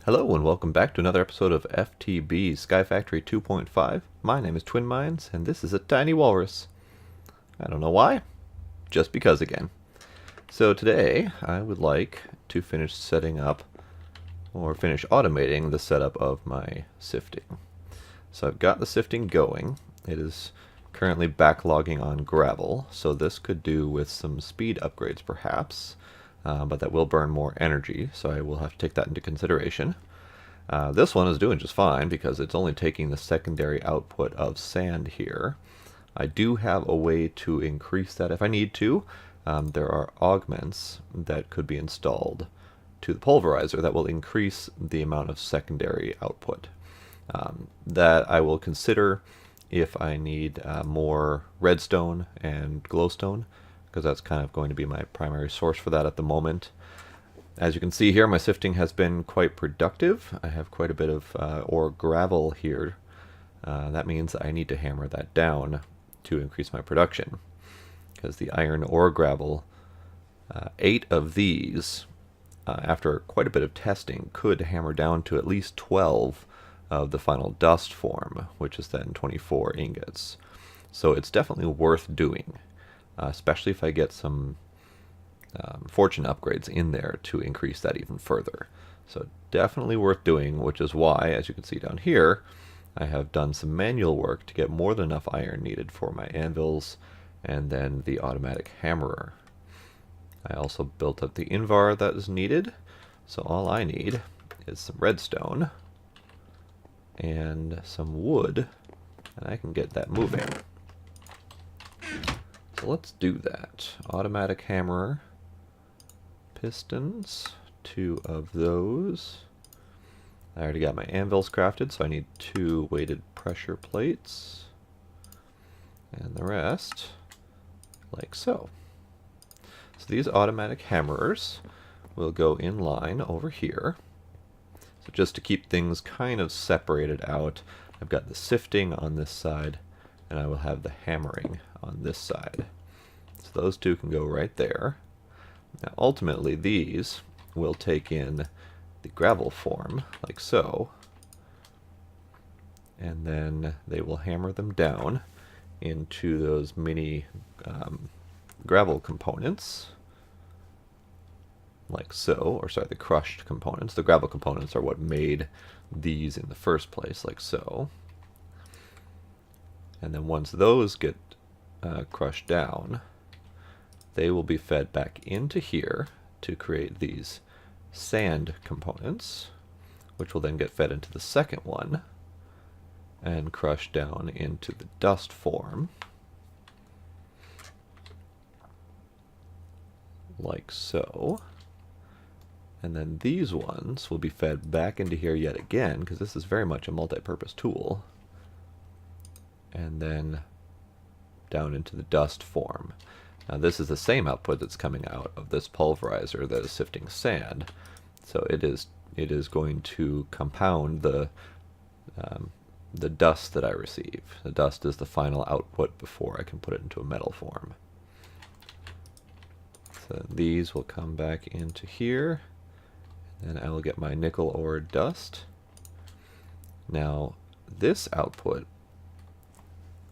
Hello and welcome back to another episode of FTB Sky Factory 2.5. My name is Twin Minds and this is a tiny walrus. I don't know why, just because again. So today I would like to finish setting up or finish automating the setup of my sifting. So I've got the sifting going. It is currently backlogging on gravel, so this could do with some speed upgrades perhaps. But that will burn more energy, so I will have to take that into consideration. This one is doing just fine because it's only taking the secondary output of sand here. I do have a way to increase that if I need to. There are augments that could be installed to the pulverizer that will increase the amount of secondary output. That I will consider if I need more redstone and glowstone, because that's kind of going to be my primary source for that at the moment. As you can see here, my sifting has been quite productive. I have quite a bit of ore gravel here. That means I need to hammer that down to increase my production, because the iron ore gravel, 8 of these, after quite a bit of testing, could hammer down to at least 12 of the final dust form, which is then 24 ingots. So it's definitely worth doing. Especially if I get some fortune upgrades in there to increase that even further. So definitely worth doing, which is why, as you can see down here, I have done some manual work to get more than enough iron needed for my anvils and then the automatic hammerer. I also built up the invar that is needed, so all I need is some redstone and some wood, and I can get that moving. So let's do that. Automatic hammerer, pistons, 2 of those. I already got my anvils crafted, so I need 2 weighted pressure plates. And the rest, like so. So these automatic hammerers will go in line over here. So just to keep things kind of separated out, I've got the sifting on this side, and I will have the hammering on this side. So those 2 can go right there. Now ultimately these will take in the gravel form, like so, and then they will hammer them down into those mini gravel components, like so, or sorry, the crushed components. The gravel components are what made these in the first place, like so. And then once those get crushed down, they will be fed back into here to create these sand components, which will then get fed into the second one and crushed down into the dust form, like so. And then these ones will be fed back into here yet again, because this is very much a multi-purpose tool, and then down into the dust form. Now this is the same output that's coming out of this pulverizer that is sifting sand, so it is going to compound the dust that I receive. The dust is the final output before I can put it into a metal form. So these will come back into here, and I will get my nickel ore dust. Now this output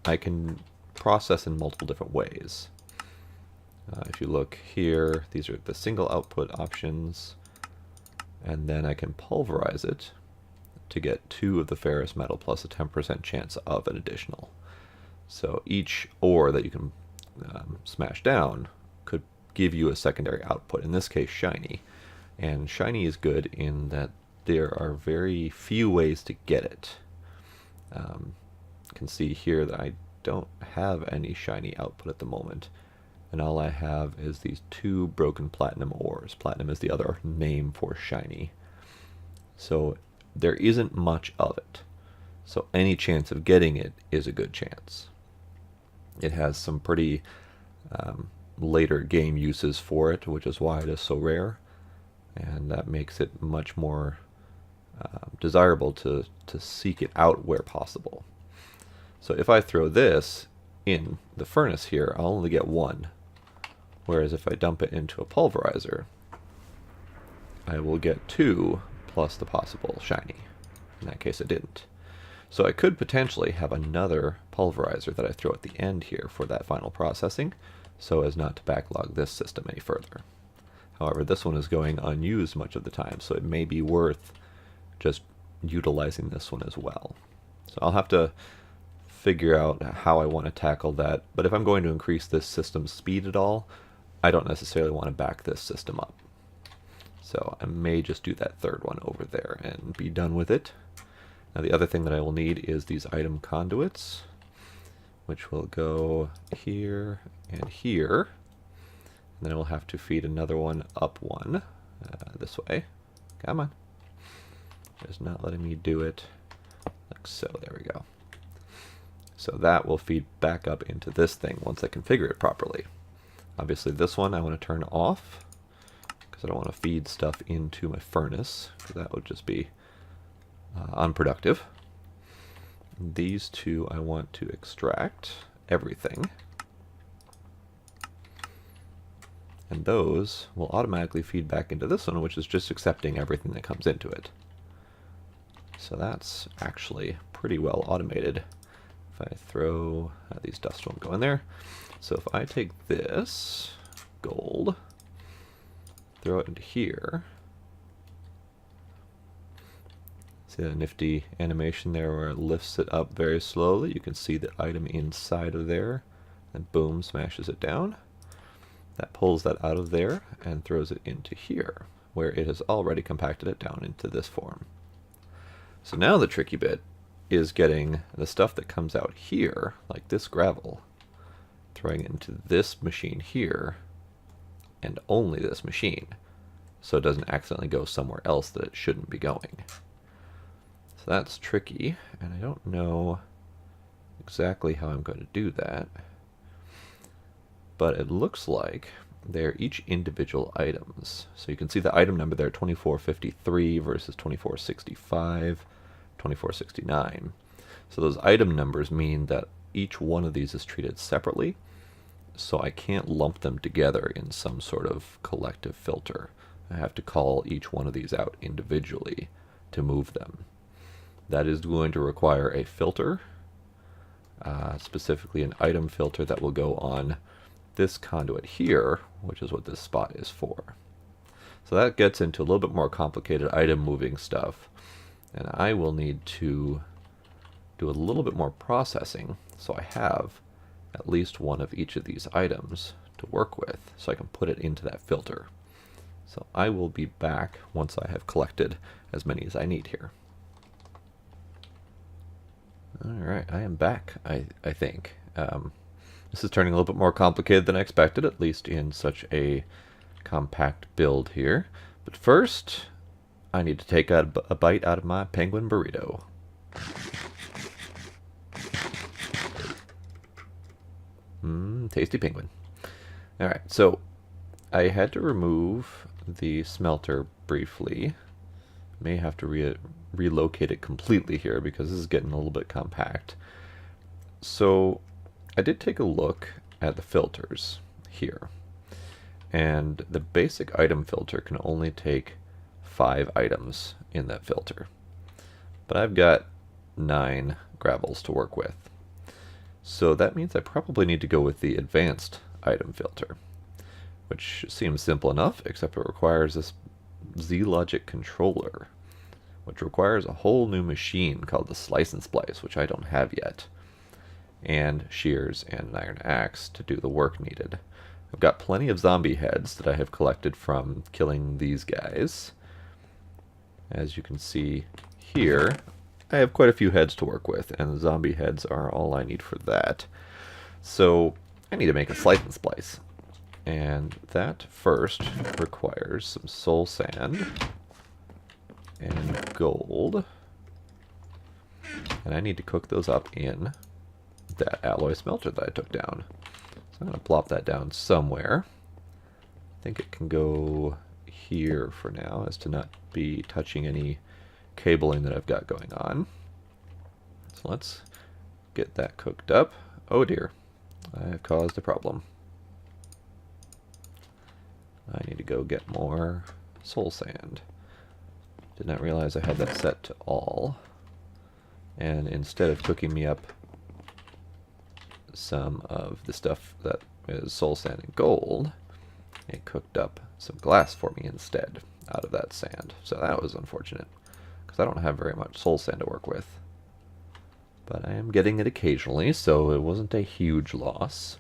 I can process in multiple different ways. If you look here, these are the single output options, and then I can pulverize it to get 2 of the ferrous metal plus a 10% chance of an additional. So each ore that you can smash down could give you a secondary output, in this case shiny. And shiny is good in that there are very few ways to get it. You can see here that I don't have any shiny output at the moment, and all I have is these 2 broken platinum ores. Platinum is the other name for shiny. So there isn't much of it. So any chance of getting it is a good chance. It has some pretty later game uses for it, which is why it is so rare, and that makes it much more desirable to seek it out where possible. So if I throw this in the furnace here, I'll only get 1. Whereas if I dump it into a pulverizer, I will get 2 plus the possible shiny. In that case, I didn't. So I could potentially have another pulverizer that I throw at the end here for that final processing, so as not to backlog this system any further. However, this one is going unused much of the time, so it may be worth just utilizing this one as well. So I'll have to figure out how I want to tackle that, but if I'm going to increase this system's speed at all, I don't necessarily want to back this system up. So I may just do that third one over there and be done with it. Now the other thing that I will need is these item conduits, which will go here and here. And then I will have to feed another one up one this way. Come on. It's not letting me do it like so. There we go. So that will feed back up into this thing once I configure it properly. Obviously this one I want to turn off because I don't want to feed stuff into my furnace, because that would just be unproductive. These two I want to extract everything. And those will automatically feed back into this one, which is just accepting everything that comes into it. So that's actually pretty well automated. If I throw these dust won't go in there. So if I take this gold, throw it into here. See the nifty animation there where it lifts it up very slowly. You can see the item inside of there, and boom, smashes it down. That pulls that out of there and throws it into here, where it has already compacted it down into this form. So now the tricky bit is getting the stuff that comes out here, like this gravel, throwing it into this machine here, and only this machine, so it doesn't accidentally go somewhere else that it shouldn't be going. So that's tricky, and I don't know exactly how I'm going to do that. But it looks like they're each individual items. So you can see the item number there, 2453 versus 2465, 2469. So those item numbers mean that each one of these is treated separately, so I can't lump them together in some sort of collective filter. I have to call each one of these out individually to move them. That is going to require a filter, specifically an item filter that will go on this conduit here, which is what this spot is for. So that gets into a little bit more complicated item moving stuff, and I will need to do a little bit more processing so I have at least one of each of these items to work with so I can put it into that filter. So I will be back once I have collected as many as I need here. Alright, I am back, I think. This is turning a little bit more complicated than I expected, at least in such a compact build here. But first, I need to take a bite out of my penguin burrito. Tasty penguin. Alright, so I had to remove the smelter briefly. May have to relocate it completely here because this is getting a little bit compact. So I did take a look at the filters here, and the basic item filter can only take 5 items in that filter, but I've got 9 gravels to work with. So that means I probably need to go with the advanced item filter, which seems simple enough, except it requires this Z-Logic controller, which requires a whole new machine called the Slice and Splice, which I don't have yet, and shears and an iron axe to do the work needed. I've got plenty of zombie heads that I have collected from killing these guys. As you can see here, I have quite a few heads to work with, and the zombie heads are all I need for that. So I need to make a Slice and Splice, and that first requires some soul sand and gold, and I need to cook those up in that alloy smelter that I took down. So I'm going to plop that down somewhere. I think it can go here for now, as to not be touching any cabling that I've got going on. So let's get that cooked up. Oh dear, I have caused a problem. I need to go get more soul sand. Did not realize I had that set to all. And instead of cooking me up some of the stuff that is soul sand and gold, it cooked up some glass for me instead out of that sand. So that was unfortunate, because I don't have very much soul sand to work with. But I am getting it occasionally, so it wasn't a huge loss.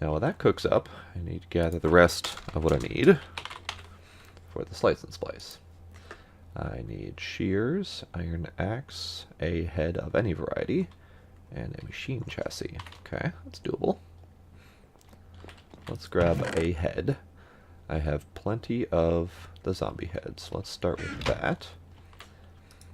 Now while that cooks up, I need to gather the rest of what I need for the slice and splice. I need shears, iron axe, a head of any variety, and a machine chassis. Okay, that's doable. Let's grab a head. I have plenty of the zombie heads. Let's start with that.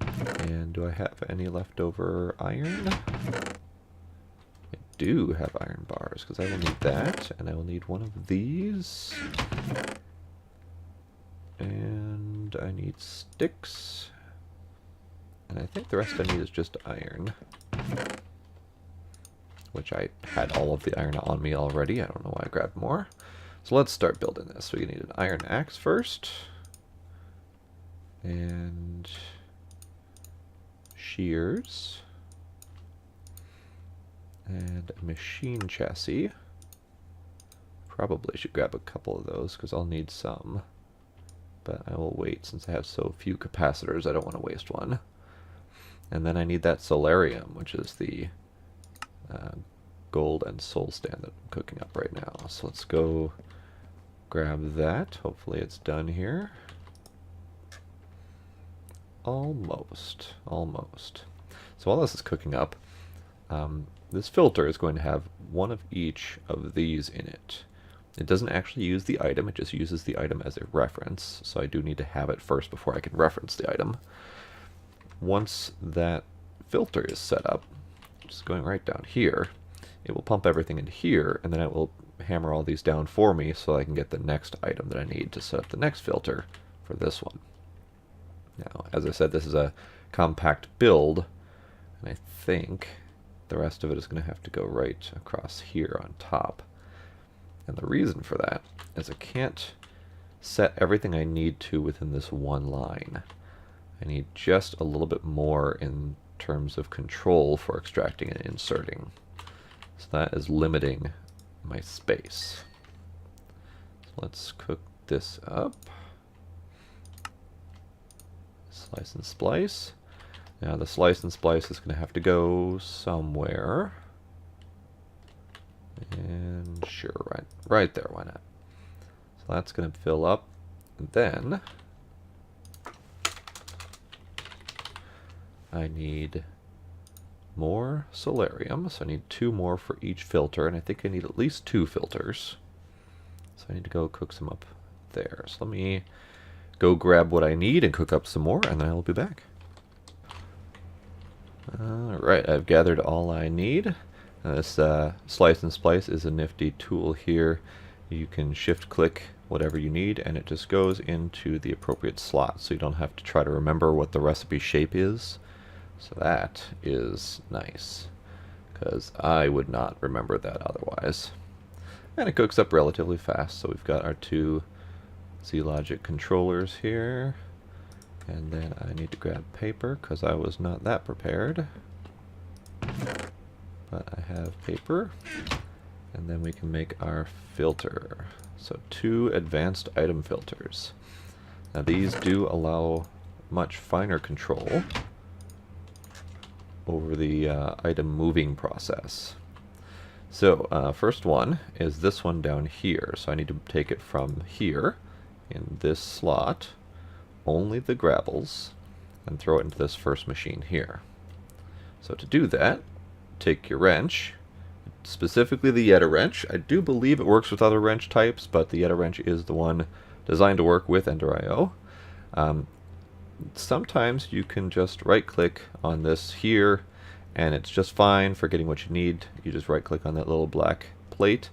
And do I have any leftover iron? I do have iron bars, because I will need that, and I will need one of these. And I need sticks. And I think the rest I need is just iron. Which I had all of the iron on me already. I don't know why I grabbed more. So let's start building this. We need an iron axe first. And shears. And a machine chassis. Probably should grab a couple of those because I'll need some. But I will wait since I have so few capacitors. I don't want to waste one. And then I need that solarium, which is the gold and soul sand that I'm cooking up right now. So let's go grab that. Hopefully it's done here. Almost. Almost. So while this is cooking up, this filter is going to have one of each of these in it. It doesn't actually use the item, it just uses the item as a reference, so I do need to have it first before I can reference the item. Once that filter is set up, just going right down here, it will pump everything into here, and then it will hammer all these down for me so I can get the next item that I need to set up the next filter for this one. Now, as I said, this is a compact build, and I think the rest of it is going to have to go right across here on top. And the reason for that is I can't set everything I need to within this one line. I need just a little bit more in terms of control for extracting and inserting. So that is limiting my space. So let's cook this up. Slice and splice. Now the slice and splice is going to have to go somewhere. And sure, right there, why not? So that's going to fill up. And then I need more solarium, so I need 2 more for each filter, and I think I need at least 2 filters. So I need to go cook some up there. So let me go grab what I need and cook up some more, and then I will be back. Alright, I've gathered all I need. This slice and splice is a nifty tool here. You can shift click whatever you need and it just goes into the appropriate slot, so you don't have to try to remember what the recipe shape is. So that is nice, because I would not remember that otherwise. And it cooks up relatively fast, so we've got our 2 Z-Logic controllers here. And then I need to grab paper, because I was not that prepared. But I have paper, and then we can make our filter. So 2 advanced item filters. Now these do allow much finer control over the item moving process. So first one is this one down here. So I need to take it from here in this slot, only the gravels, and throw it into this first machine here. So to do that, take your wrench, specifically the Yeta wrench. I do believe it works with other wrench types, but the Yeta wrench is the one designed to work with Ender.io. Sometimes you can just right click on this here and it's just fine for getting what you need. You just right click on that little black plate.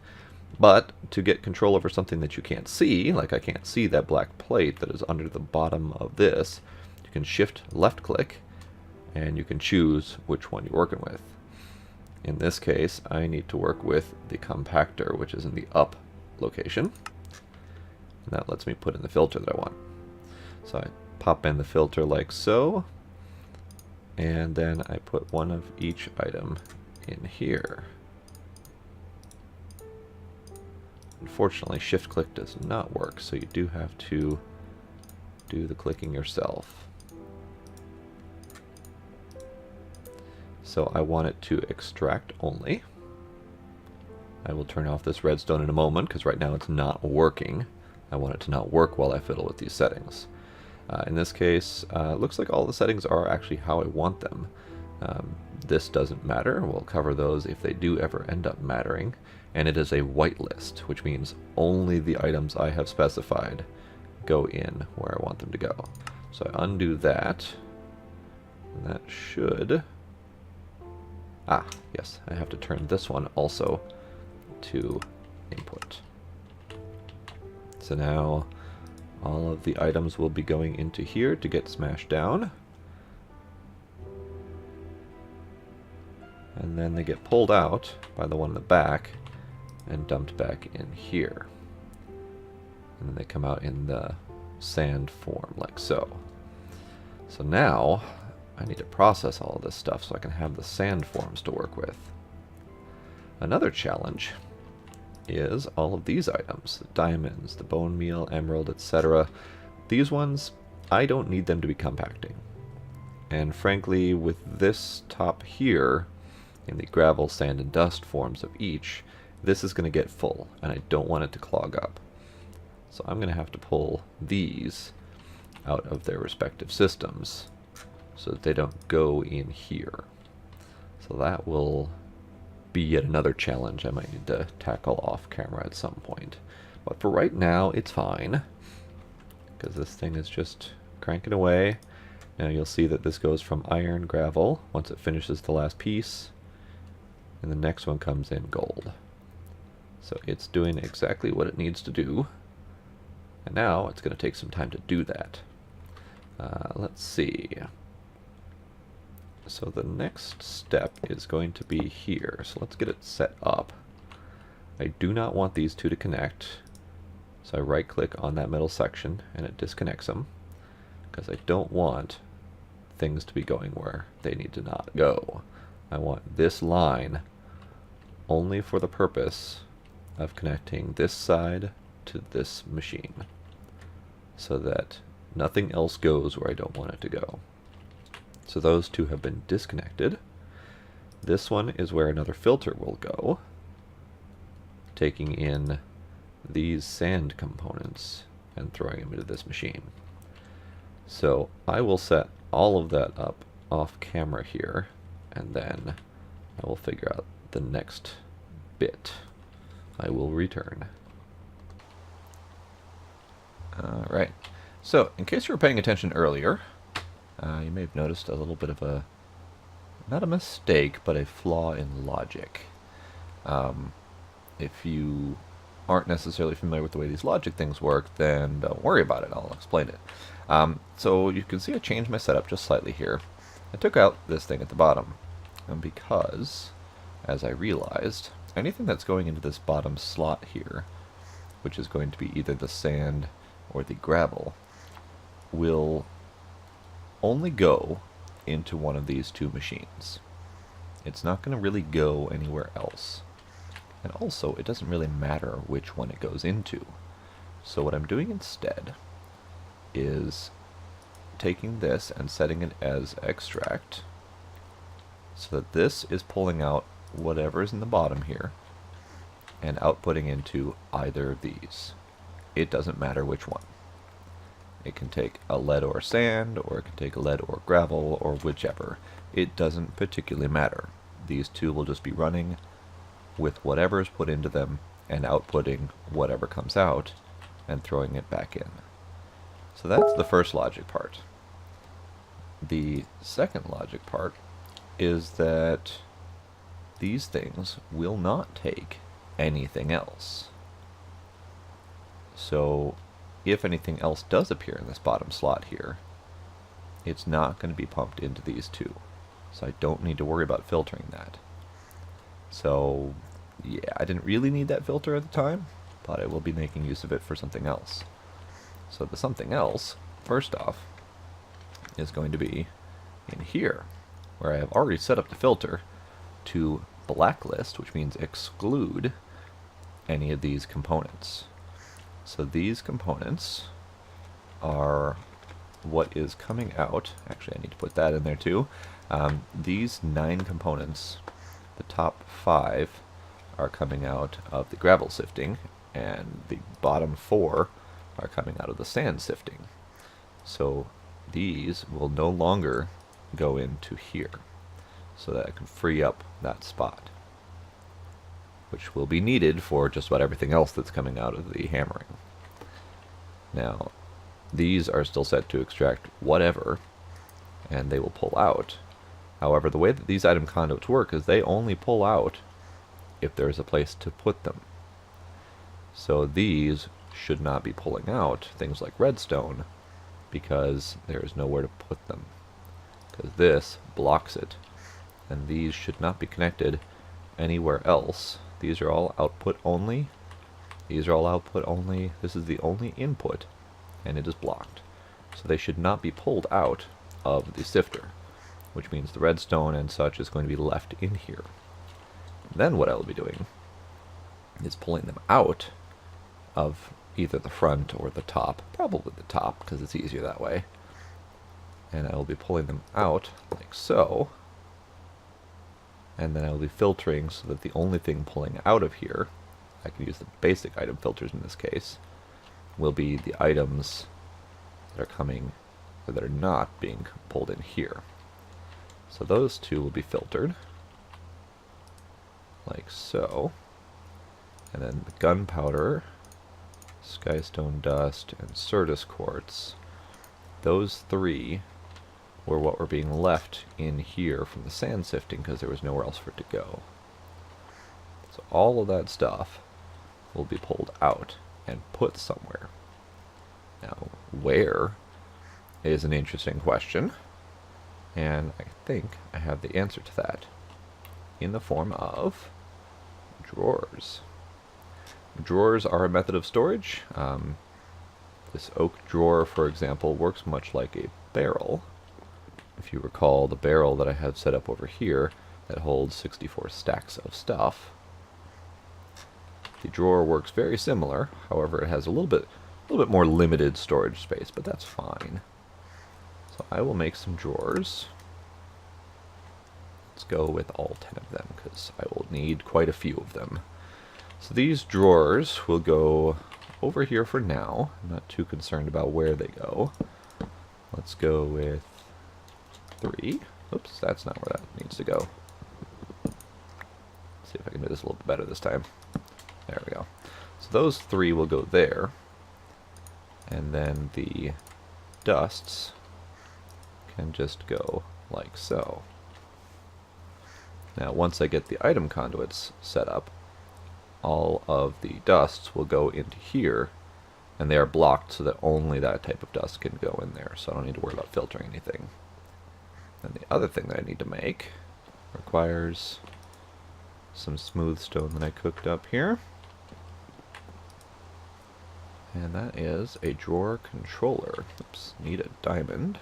But to get control over something that you can't see, like I can't see that black plate that is under the bottom of this, you can shift left click and you can choose which one you're working with. In this case, I need to work with the compactor, which is in the up location. And that lets me put in the filter that I want. So I pop in the filter like so, and then I put one of each item in here. Unfortunately, shift click does not work, so you do have to do the clicking yourself. So I want it to extract only. I will turn off this redstone in a moment because right now it's not working. I want it to not work while I fiddle with these settings. In this case, it looks like all the settings are actually how I want them. This doesn't matter. We'll cover those if they do ever end up mattering. And it is a whitelist, which means only the items I have specified go in where I want them to go. So I undo that, and that should... Ah, yes, I have to turn this one also to input. So now all of the items will be going into here to get smashed down. And then they get pulled out by the one in the back and dumped back in here. And then they come out in the sand form, like so. So now I need to process all of this stuff so I can have the sand forms to work with. Another challenge is all of these items, the diamonds, the bone meal, emerald, etc. These ones, I don't need them to be compacting. And frankly, with this top here, in the gravel, sand, and dust forms of each, this is going to get full, and I don't want it to clog up. So I'm going to have to pull these out of their respective systems so that they don't go in here. So that will be yet another challenge I might need to tackle off camera at some point. But for right now, it's fine, because this thing is just cranking away. Now you'll see that this goes from iron, gravel, once it finishes the last piece, and the next one comes in gold. So it's doing exactly what it needs to do, and now it's going to take some time to do that. Let's see. So the next step is going to be here. So let's get it set up. I do not want these two to connect. So I right click on that middle section and it disconnects them, because I don't want things to be going where they need to not go. I want this line only for the purpose of connecting this side to this machine, so that nothing else goes where I don't want it to go. So those two have been disconnected. This one is where another filter will go, taking in these sand components and throwing them into this machine. So I will set all of that up off camera here, and then I will figure out the next bit. I will return. Alright, so in case you were paying attention earlier, you may have noticed a little bit of a, not a mistake, but a flaw in logic. If you aren't necessarily familiar with the way these logic things work, then don't worry about it, I'll explain it. So you can see I changed my setup just slightly here. I took out this thing at the bottom, because, as I realized, anything that's going into this bottom slot here, which is going to be either the sand or the gravel, will only go into one of these two machines. It's not going to really go anywhere else. And also, it doesn't really matter which one it goes into. So what I'm doing instead is taking this and setting it as extract, so that this is pulling out whatever is in the bottom here and outputting into either of these. It doesn't matter which one. It can take a lead or sand, or it can take a lead or gravel, or whichever. It doesn't particularly matter. These two will just be running with whatever is put into them and outputting whatever comes out and throwing it back in. So that's the first logic part. The second logic part is that these things will not take anything else. So if anything else does appear in this bottom slot here, it's not going to be pumped into these two. So I don't need to worry about filtering that. So yeah, I didn't really need that filter at the time, but I will be making use of it for something else. So the something else, first off, is going to be in here, where I have already set up the filter to blacklist, which means exclude any of these components. So these components are what is coming out. Actually, I need to put that in there too. These 9 components, the top 5 are coming out of the gravel sifting, and the bottom 4 are coming out of the sand sifting. So these will no longer go into here, so that I can free up that spot, which will be needed for just about everything else that's coming out of the hammering. Now, these are still set to extract whatever, and they will pull out. However, the way that these item conduits work is they only pull out if there's a place to put them. So these should not be pulling out things like redstone, because there is nowhere to put them, because this blocks it. And these should not be connected anywhere else. These are all output only. These are all output only. This is the only input, and it is blocked. So they should not be pulled out of the sifter, which means the redstone and such is going to be left in here. Then what I will be doing is pulling them out of either the front or the top, probably the top because it's easier that way. And I will be pulling them out like so, and then I will be filtering so that the only thing pulling out of here, I can use the basic item filters in this case, will be the items that are coming, or that are not being pulled in here. So those 2 will be filtered like so, and then the gunpowder, skystone dust, and Certus quartz, those 3 were what were being left in here from the sand sifting because there was nowhere else for it to go. So all of that stuff will be pulled out and put somewhere. Now, where is an interesting question, and I think I have the answer to that in the form of drawers. Drawers are a method of storage. This oak drawer, for example, works much like a barrel. If you recall the barrel that I have set up over here that holds 64 stacks of stuff, the drawer works very similar. However, it has a little bit more limited storage space, but that's fine. So I will make some drawers. Let's go with all 10 of them, because I will need quite a few of them. So these drawers will go over here for now. I'm not too concerned about where they go. Let's go with 3. Oops, that's not where that needs to go. Let's see if I can do this a little bit better this time. There we go. So those 3 will go there. And then the dusts can just go like so. Now, once I get the item conduits set up, all of the dusts will go into here, and they are blocked so that only that type of dust can go in there, so I don't need to worry about filtering anything. And the other thing that I need to make requires some smooth stone that I cooked up here. And that is a drawer controller. Oops, need a diamond,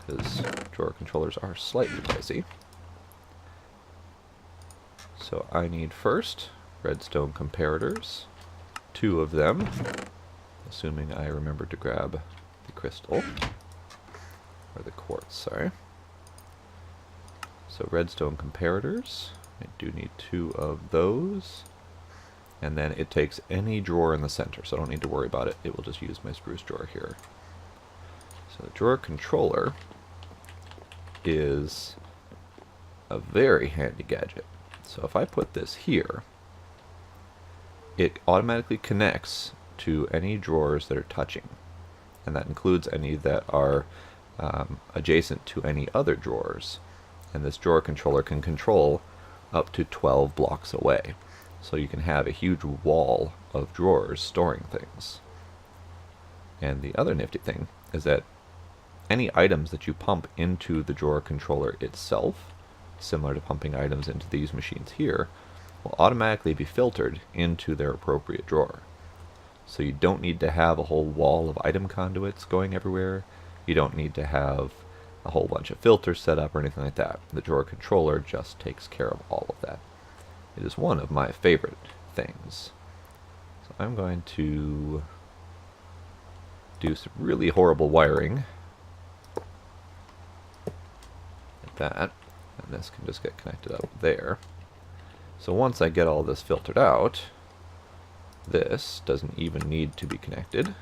because drawer controllers are slightly pricey. So I need first redstone comparators, 2 of them, assuming I remember to grab the crystal, or the quartz, sorry. So redstone comparators, I do need 2 of those, and then it takes any drawer in the center, so I don't need to worry about it. It will just use my spruce drawer here. So the drawer controller is a very handy gadget. So if I put this here, it automatically connects to any drawers that are touching, and that includes any that are adjacent to any other drawers. And this drawer controller can control up to 12 blocks away. So you can have a huge wall of drawers storing things. And the other nifty thing is that any items that you pump into the drawer controller itself, similar to pumping items into these machines here, will automatically be filtered into their appropriate drawer. So you don't need to have a whole wall of item conduits going everywhere. You don't need to have a whole bunch of filters set up or anything like that. The drawer controller just takes care of all of that. It is one of my favorite things. So I'm going to do some really horrible wiring like that, and this can just get connected up there. So once I get all this filtered out, this doesn't even need to be connected,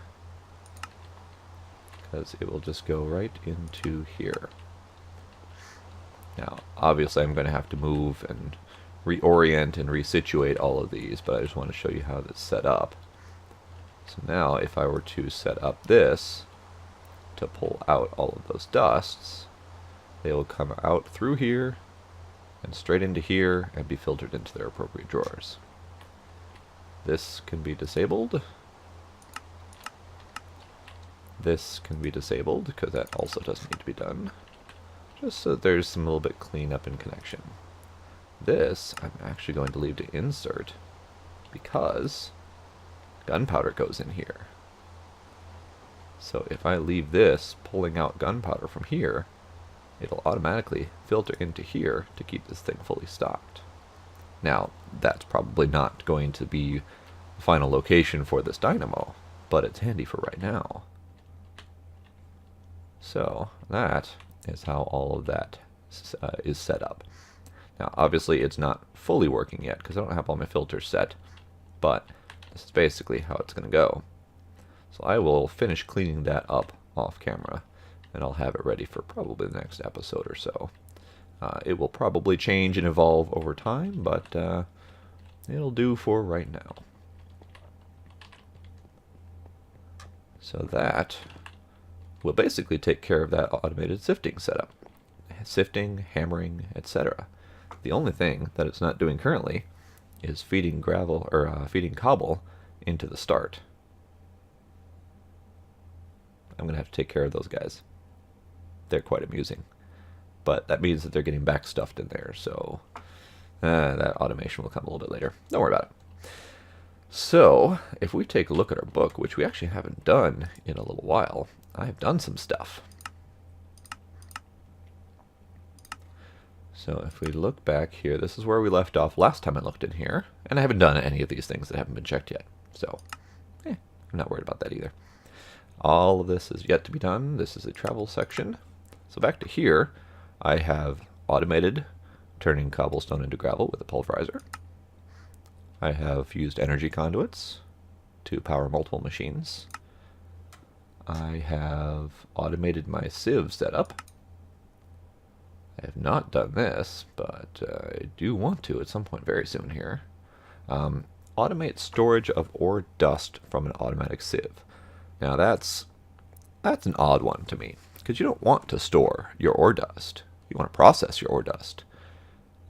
because it will just go right into here. Now, obviously I'm going to have to move and reorient and resituate all of these, but I just want to show you how this is set up. So now, if I were to set up this to pull out all of those dusts, they will come out through here and straight into here and be filtered into their appropriate drawers. This can be disabled. This can be disabled because that also doesn't need to be done, just so that there's some little bit cleanup and connection. This I'm actually going to leave to insert because gunpowder goes in here. So if I leave this pulling out gunpowder from here, it'll automatically filter into here to keep this thing fully stocked. Now, that's probably not going to be the final location for this dynamo, but it's handy for right now. So that is how all of that is set up. Now, obviously, it's not fully working yet because I don't have all my filters set, but this is basically how it's going to go. So I will finish cleaning that up off camera, and I'll have it ready for probably the next episode or so. It will probably change and evolve over time, but it'll do for right now. So that will basically take care of that automated sifting setup. Sifting, hammering, etc. The only thing that it's not doing currently is feeding gravel or feeding cobble into the start. I'm going to have to take care of those guys. They're quite amusing. But that means that they're getting back stuffed in there, so that automation will come a little bit later. Don't worry about it. So, if we take a look at our book, which we actually haven't done in a little while, I've done some stuff. So if we look back here, this is where we left off last time I looked in here, and I haven't done any of these things that haven't been checked yet, so I'm not worried about that either. All of this is yet to be done. This is a travel section. So back to here, I have automated turning cobblestone into gravel with a pulverizer. I have used energy conduits to power multiple machines. I have automated my sieve setup. I have not done this, but I do want to at some point very soon here. Automate storage of ore dust from an automatic sieve. Now that's an odd one to me, because you don't want to store your ore dust. You want to process your ore dust.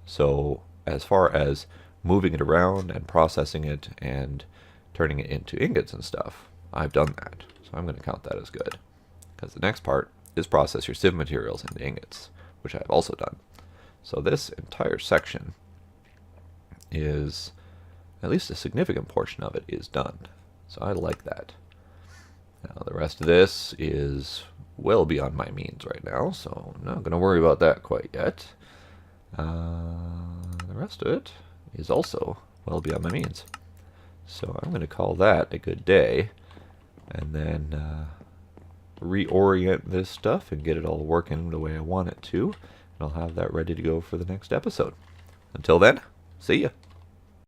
So as far as moving it around and processing it and turning it into ingots and stuff, I've done that. So I'm going to count that as good, because the next part is process your sieve materials into ingots, which I've also done. So this entire section is, at least a significant portion of it is done. So I like that. Now the rest of this is well beyond my means right now, so I'm not going to worry about that quite yet. The rest of it is also well beyond my means. So I'm going to call that a good day, and then reorient this stuff and get it all working the way I want it to, and I'll have that ready to go for the next episode. Until then, see ya!